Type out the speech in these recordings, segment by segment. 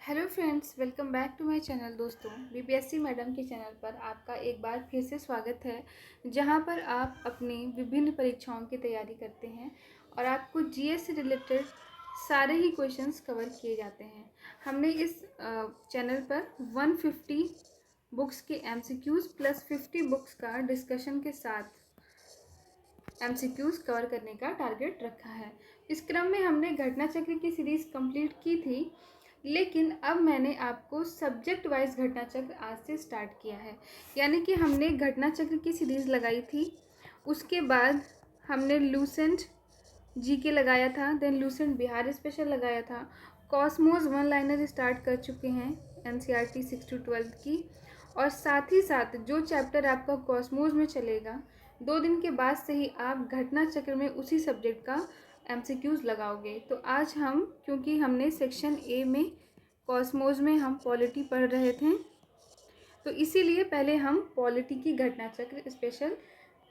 Hello friends, welcome back to my channel. दोस्तों, BPSC madam के channel पर आपका एक बार फिर से स्वागत है, जहां पर आप अपनी विभिन्न परीक्षाओं की तैयारी करते हैं और आपको जीएस से रिलेटेड सारे ही क्वेश्चंस कवर किए जाते हैं। हमने इस चैनल पर 150 बुक्स के एमसीक्यूज़ प्लस 50 बुक्स का डिस्कशन के साथ एमसीक्यूज़ कवर करने का टारगेट रखा है। इस क्रम में हमने घटना चक्र की सीरीज़ कंप्लीट की थी, लेकिन अब मैंने आपको सब्जेक्ट वाइज घटना चक्र आज से स्टार्ट किया है। यानी कि हमने घटना चक्र की सीरीज़ लगाई थी, उसके बाद हमने लूसेंट जीके लगाया था, देन लूसेंट बिहार स्पेशल लगाया था, कॉस्मोस वन लाइनर स्टार्ट कर चुके हैं एनसीईआरटी 6 to 12 की, और साथ ही साथ जो चैप्टर आपका कॉस्मोस में चलेगा 2 दिन के बाद से ही आप घटना चक्र में उसी सब्जेक्ट का एमसीक्यूज़ लगाओगे। तो आज हम, क्योंकि हमने सेक्शन ए में कॉस्मोस में हम पॉलिटी पढ़ रहे थे, तो इसीलिए पहले हम पॉलिटी की घटना चक्र स्पेशल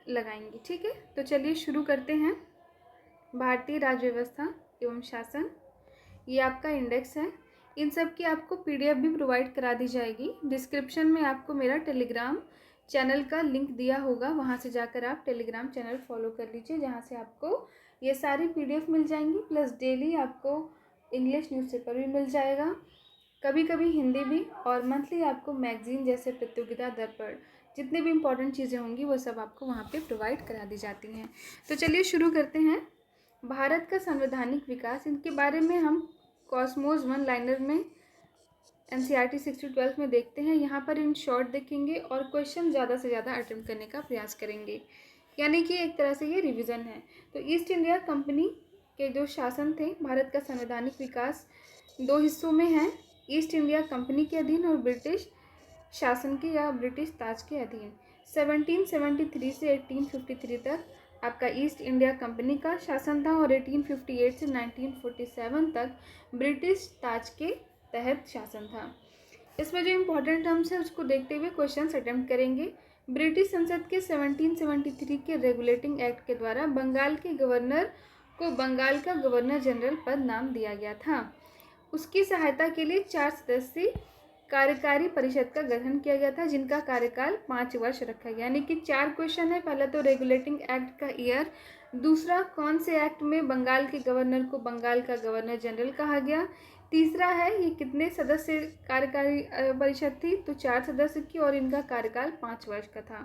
लगाएंगे। ठीक है, तो चलिए शुरू करते हैं। भारतीय राज्य व्यवस्था एवं शासन, ये आपका इंडेक्स है। इन सब की आपको पीडीएफ भी प्रोवाइड करा दी जाएगी। डिस्क्रिप्शन में आपको मेरा टेलीग्राम चैनल का लिंक दिया होगा, वहाँ से जाकर आप टेलीग्राम चैनल फॉलो कर लीजिए, जहाँ से आपको ये सारी पीडीएफ मिल जाएंगी। प्लस डेली आपको इंग्लिश न्यूज़पेपर भी मिल जाएगा, कभी कभी हिंदी भी, और मंथली आपको मैगजीन जैसे प्रतियोगिता दर्पण, जितनी भी इम्पोर्टेंट चीज़ें होंगी वो सब आपको वहाँ पे प्रोवाइड करा दी जाती हैं। तो चलिए शुरू करते हैं। भारत का संवैधानिक विकास, इनके बारे में हम कॉस्मोस वन लाइनर में एनसीईआरटी 6 to 12 में देखते हैं। यहाँ पर इन शॉर्ट देखेंगे और क्वेश्चन ज़्यादा से ज़्यादा अटेम्प्ट करने का प्रयास करेंगे, यानी कि एक तरह से ये रिवीजन है। तो ईस्ट इंडिया कंपनी के जो शासन थे, भारत का संवैधानिक विकास 2 हिस्सों में है, ईस्ट इंडिया कंपनी के अधीन और ब्रिटिश शासन के या ब्रिटिश ताज के अधीन। 1773 से 1853 तक आपका ईस्ट इंडिया कंपनी का शासन था और 1858 से 1947 तक ब्रिटिश ताज के तहत शासन था। इसमें जो इम्पोर्टेंट टर्म्स है उसको देखते हुए क्वेश्चंस अटेम्प्ट करेंगे। ब्रिटिश संसद के 1773 के रेगुलेटिंग एक्ट के द्वारा बंगाल के गवर्नर को बंगाल का गवर्नर जनरल पद नाम दिया गया था। उसकी सहायता के लिए 4 सदस्यीय कार्यकारी परिषद का गठन किया गया था, जिनका कार्यकाल 5 वर्ष रखा गया। यानी कि 4 क्वेश्चन है। पहला तो रेगुलेटिंग एक्ट का ईयर, दूसरा कौन से एक्ट में बंगाल के गवर्नर को बंगाल का गवर्नर जनरल कहा गया, तीसरा है ये कितने सदस्य कार्यकारी परिषद थी, तो 4 सदस्य की, और इनका कार्यकाल 5 वर्ष का था।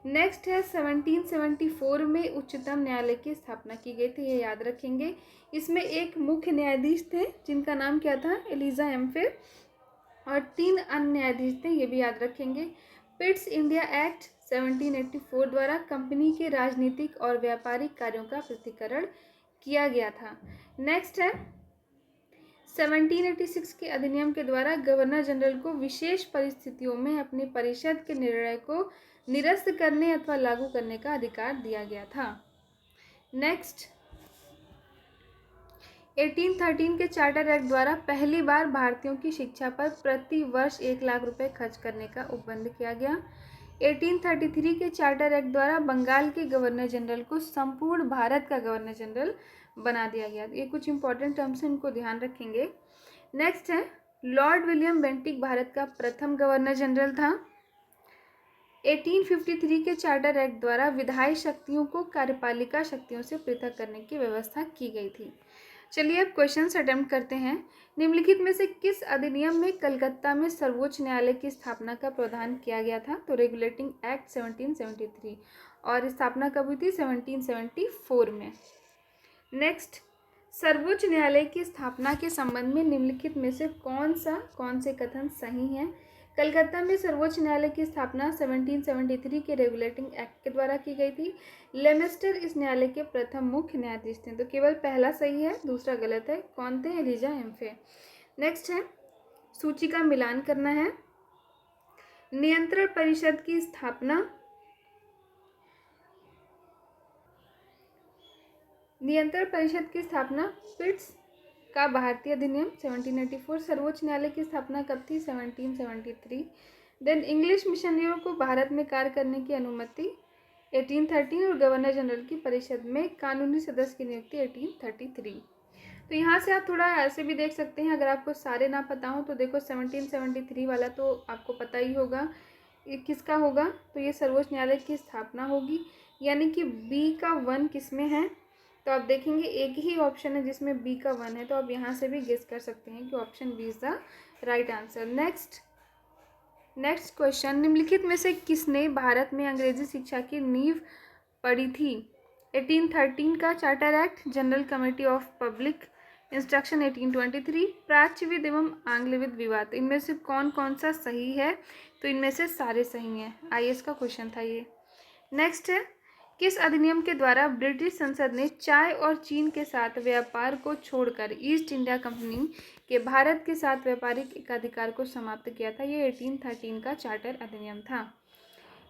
नेक्स्ट है 1774 में उच्चतम न्यायालय की स्थापना की गई थी, ये याद रखेंगे। इसमें एक मुख्य न्यायाधीश थे जिनका नाम क्या था, एलिजा एम्फे, और 3 अन्य न्यायाधीश थे, ये भी याद रखेंगे। पिट्स इंडिया एक्ट 1784 द्वारा कंपनी के राजनीतिक और व्यापारिक कार्यों का पृथक्करण किया गया था। नेक्स्ट है 1786 के अधिनियम के द्वारा गवर्नर जनरल को विशेष परिस्थितियों में अपनी परिषद के निर्णय को निरस्त करने अथवा लागू करने का अधिकार दिया गया था। नेक्स्ट 1813 के चार्टर एक्ट द्वारा पहली बार भारतीयों की शिक्षा पर प्रति वर्ष 1 लाख रुपए खर्च करने का उपबंध किया गया। 1833 के चार्टर एक्ट द्वारा बंगाल के गवर्नर जनरल को संपूर्ण भारत का गवर्नर जनरल बना दिया गया। ये कुछ इंपॉर्टेंट टर्म्स हैं, इनको ध्यान रखेंगे। नेक्स्ट है लॉर्ड विलियम बेंटिक भारत का प्रथम गवर्नर जनरल था। 1853 के चार्टर एक्ट द्वारा विधायी शक्तियों को कार्यपालिका शक्तियों से पृथक करने की व्यवस्था की गई थी। चलिए अब क्वेश्चंस अटेम्प्ट करते हैं। निम्नलिखित में से किस अधिनियम में कलकत्ता में सर्वोच्च न्यायालय की स्थापना का प्रावधान किया गया था, तो रेगुलेटिंग एक्ट 1773, और स्थापना कब हुई थी, 1774 में। नेक्स्ट, सर्वोच्च न्यायालय की स्थापना के संबंध में निम्नलिखित में से कौन से कथन सही हैं। कलकत्ता में सर्वोच्च न्यायालय की स्थापना 1773 के रेगुलेटिंग एक्ट के द्वारा की गई थी। लेमेस्टर इस न्यायालय के प्रथम मुख्य न्यायाधीश थे, तो केवल पहला सही है, दूसरा गलत है। कौन थे, एलिजा एम्फे। नेक्स्ट है सूची का मिलान करना है। नियंत्रण परिषद की स्थापना, नियंत्रण परिषद की स्थापना पिट्स का भारतीय अधिनियम 1784। सर्वोच्च न्यायालय की स्थापना कब थी, 1773। देन इंग्लिश मिशनरियों को भारत में कार्य करने की अनुमति 1813, और गवर्नर जनरल की परिषद में कानूनी सदस्य की नियुक्ति 1833। तो यहाँ से आप थोड़ा ऐसे भी देख सकते हैं, अगर आपको सारे ना पता हो तो देखो 1773 वाला तो आपको पता ही होगा, ये किसका होगा, तो ये सर्वोच्च न्यायालय की स्थापना होगी, यानी कि बी का 1 किस में है, तो आप देखेंगे एक ही ऑप्शन है जिसमें बी का 1 है, तो आप यहाँ से भी गेस कर सकते हैं कि option B is the right answer. Next question, निम्नलिखित में से किसने भारत में अंग्रेजी शिक्षा की नींव पड़ी थी? 1813 का charter act, general committee of public instruction 1823, प्राच्यविद एवं आंग्लविद विवाद। इनमें से कौन कौन सा सही है? तो इनमें से सारे सही हैं। आईएएस का क्वेश्चन था ये। नेक्स्ट है, किस अधिनियम के द्वारा ब्रिटिश संसद ने चाय और चीन के साथ व्यापार को छोड़कर ईस्ट इंडिया कंपनी के भारत के साथ व्यापारिक एकाधिकार को समाप्त किया था? ये 1813 का चार्टर अधिनियम था।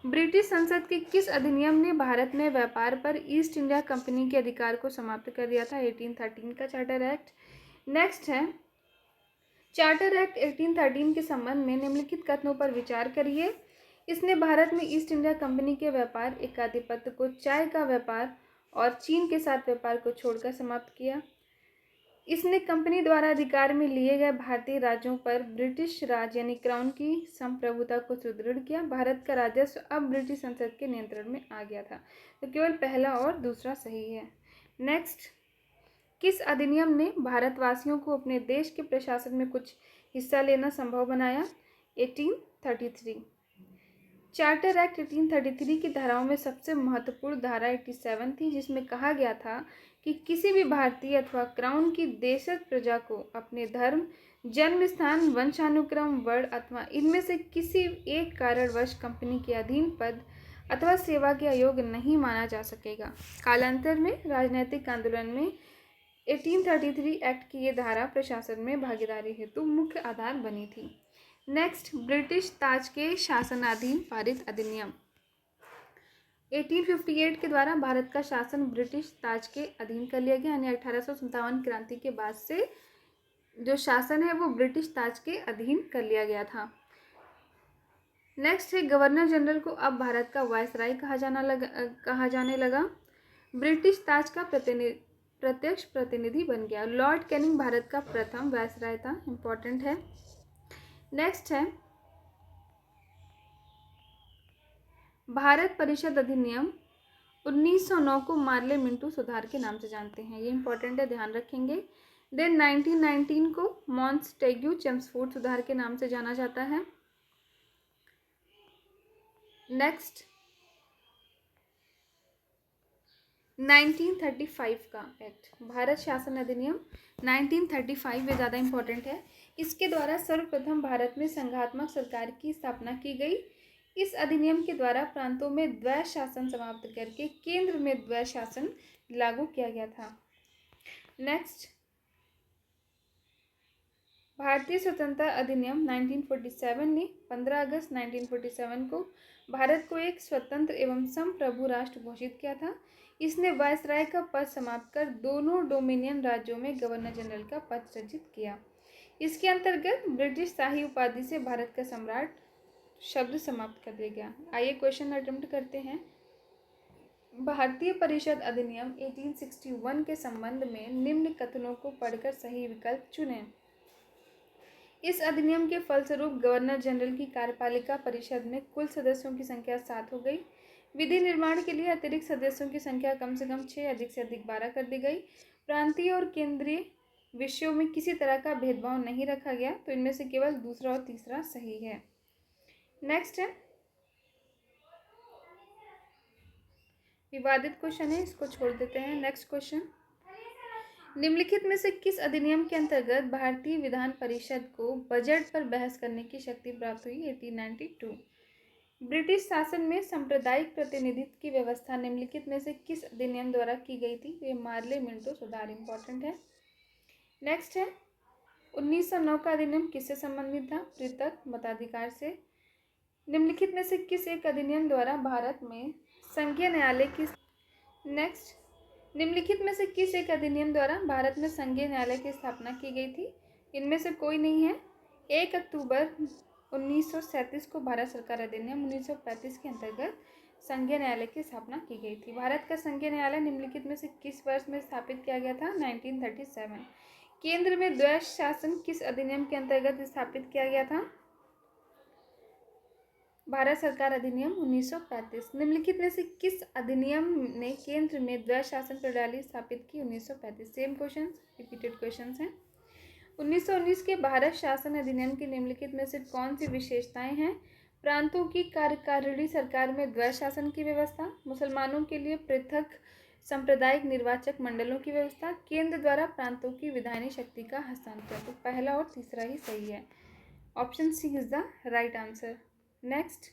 ब्रिटिश संसद के किस अधिनियम ने भारत में व्यापार पर ईस्ट इंडिया कंपनी के अधिकार को समाप्त कर दिया था? 1813 का चार्टर एक्ट। नेक्स्ट है, चार्टर एक्ट 1813 के संबंध में निम्नलिखित कथनों पर विचार करिए। इसने भारत में ईस्ट इंडिया कंपनी के व्यापार एकाधिपत्य को चाय का व्यापार और चीन के साथ व्यापार को छोड़कर समाप्त किया। इसने कंपनी द्वारा अधिकार में लिए गए भारतीय राज्यों पर ब्रिटिश राज यानी क्राउन की संप्रभुता को सुदृढ़ किया। भारत का राजस्व अब ब्रिटिश संसद के नियंत्रण में आ गया था। तो केवल पहला और दूसरा सही है। नेक्स्ट, किस अधिनियम ने भारतवासियों को अपने देश के प्रशासन में कुछ हिस्सा लेना संभव बनाया? 1833। चार्टर एक्ट 1833 की धाराओं में सबसे महत्वपूर्ण धारा 87 थी, जिसमें कहा गया था कि किसी भी भारतीय अथवा क्राउन की देशज प्रजा को अपने धर्म, जन्म स्थान, वंशानुक्रम, वर्ण अथवा इनमें से किसी एक कारणवश कंपनी के अधीन पद अथवा सेवा के अयोग्य नहीं माना जा सकेगा। कालांतर में राजनीतिक आंदोलन में 1833 एक्ट की ये धारा प्रशासन में भागीदारी हेतु मुख्य आधार बनी थी। नेक्स्ट, ब्रिटिश ताज के शासनाधीन पारित अधिनियम। 1858 के द्वारा भारत का शासन ब्रिटिश ताज के अधीन कर लिया गया, यानी 1857 क्रांति के बाद से जो शासन है वो ब्रिटिश ताज के अधीन कर लिया गया था। नेक्स्ट है, गवर्नर जनरल को अब भारत का वायसराय कहा जाने लगा। ब्रिटिश ताज का प्रत्यक्ष प्रतिनिधि बन गया। लॉर्ड कैनिंग भारत का प्रथम वायसराय था, इंपॉर्टेंट है। नेक्स्ट है, भारत परिषद अधिनियम 1909 को मार्ले मिंटो सुधार के नाम से जानते हैं, ये इंपॉर्टेंट है, ध्यान रखेंगे। देन 1919 को मॉन्टेग्यू चेम्सफोर्ड सुधार के नाम से जाना जाता है। नेक्स्ट, 1935 का एक्ट, भारत शासन अधिनियम 1935, ये ज़्यादा इंपॉर्टेंट है। इसके द्वारा सर्वप्रथम भारत में संघात्मक सरकार की स्थापना की गई। इस अधिनियम के द्वारा प्रांतों में द्वैध शासन समाप्त करके केंद्र में द्वैध शासन लागू किया गया था। नेक्स्ट, भारतीय स्वतंत्रता अधिनियम 1947 ने 15 अगस्त 1947 को भारत को एक स्वतंत्र एवं संप्रभु राष्ट्र घोषित किया था। इसने वायसराय का पद समाप्त कर दोनों डोमिनियन राज्यों में गवर्नर जनरल का पद सृजित किया। इसके अंतर्गत ब्रिटिश शाही उपाधि से भारत का सम्राट शब्द समाप्त कर दिया गया। आइए क्वेश्चन अटेम्प्ट करते हैं। भारतीय परिषद अधिनियम 1861 के संबंध में निम्न कथनों को पढ़कर सही विकल्प चुनें। इस अधिनियम के फलस्वरूप गवर्नर जनरल की कार्यपालिका परिषद में कुल सदस्यों की संख्या 7 हो गई। विधि निर्माण के लिए अतिरिक्त सदस्यों की संख्या कम से कम 6, अधिक से अधिक 12 कर दी गई। प्रांतीय और केंद्रीय विषयों में किसी तरह का भेदभाव नहीं रखा गया, तो इनमें से केवल दूसरा और तीसरा सही है। नेक्स्ट है, विवादित क्वेश्चन है, इसको छोड़ देते हैं। नेक्स्ट क्वेश्चन, निम्नलिखित में से किस अधिनियम के अंतर्गत भारतीय विधान परिषद को बजट पर बहस करने की शक्ति प्राप्त हुई? 1892। ब्रिटिश शासन में सांप्रदायिक प्रतिनिधित्व की व्यवस्था निम्नलिखित में से किस अधिनियम द्वारा की गई थी? ये मार्ले मिंटो सुधार, इंपॉर्टेंट है। नेक्स्ट है, 1909 का अधिनियम किससे संबंधित था? पृथक मताधिकार से। निम्नलिखित में से किस एक अधिनियम द्वारा भारत में संघीय न्यायालय की निम्नलिखित में से किस एक अधिनियम द्वारा भारत में संघीय न्यायालय की स्थापना की गई थी? इनमें से कोई नहीं है। 1 अक्टूबर 1937 को भारत सरकार अधिनियम 1935 के अंतर्गत संघीय न्यायालय की स्थापना की गई थी। भारत का संघीय न्यायालय निम्नलिखित में से किस वर्ष में स्थापित किया गया था? 1937। केंद्र में द्वैध शासन किस अधिनियम के अंतर्गत स्थापित किया गया था? भारत सरकार अधिनियम 1935। निम्नलिखित में से किस अधिनियम ने केंद्र में द्वैध शासन प्रणाली स्थापित की? 1935। सेम क्वेश्चन, रिपीटेड क्वेश्चन हैं। 1919 के भारत शासन अधिनियम की निम्नलिखित में से कौन सी विशेषताएं हैं? प्रांतों की कार्यकारिणी सरकार में द्वैध शासन की व्यवस्था, मुसलमानों के लिए पृथक सांप्रदायिक निर्वाचक मंडलों की व्यवस्था, केंद्र द्वारा प्रांतों की विधायी शक्ति का हस्तांतरण। तो पहला और तीसरा ही सही है। Option C is the right answer. Next,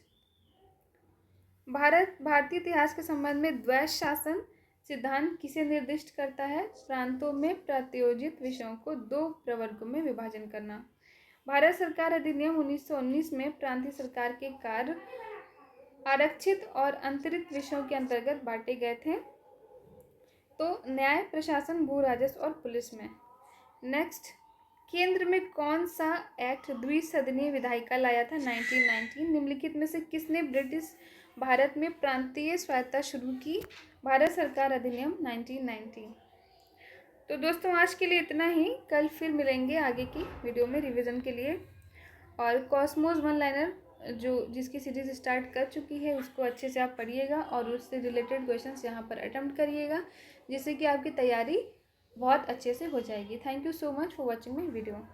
भारतीय इतिहास के संबंध में द्वैध शासन सिद्धांत किसे निर्दिष्ट करता है? प्रांतों में प्रायोजित विषयों को दो प्रवर्गों में विभाजन करना। भारत सरकार अधिनियम 1919 में प्रांतीय सरकार के कार्य आरक्षित और अंतरिक्त विषयों के अंतर्गत बांटे गए थे। तो न्याय, प्रशासन, भू राजस्व और पुलिस में। नेक्स्ट, केंद्र में कौन सा एक्ट द्विसदनीय विधायिका लाया था? 1919। निम्नलिखित में से किसने ब्रिटिश भारत में प्रांतीय स्वायत्तता शुरू की? भारत सरकार अधिनियम 1919। तो दोस्तों आज के लिए इतना ही। कल फिर मिलेंगे आगे की वीडियो में रिवीजन के लिए। और कॉस्मोस वन लाइनर जिसकी सीरीज स्टार्ट कर चुकी है उसको अच्छे से आप पढ़िएगा और उससे रिलेटेड क्वेश्चंस यहाँ पर अटेम्प्ट करिएगा, जिससे कि आपकी तैयारी बहुत अच्छे से हो जाएगी। Thank you so much for watching my video.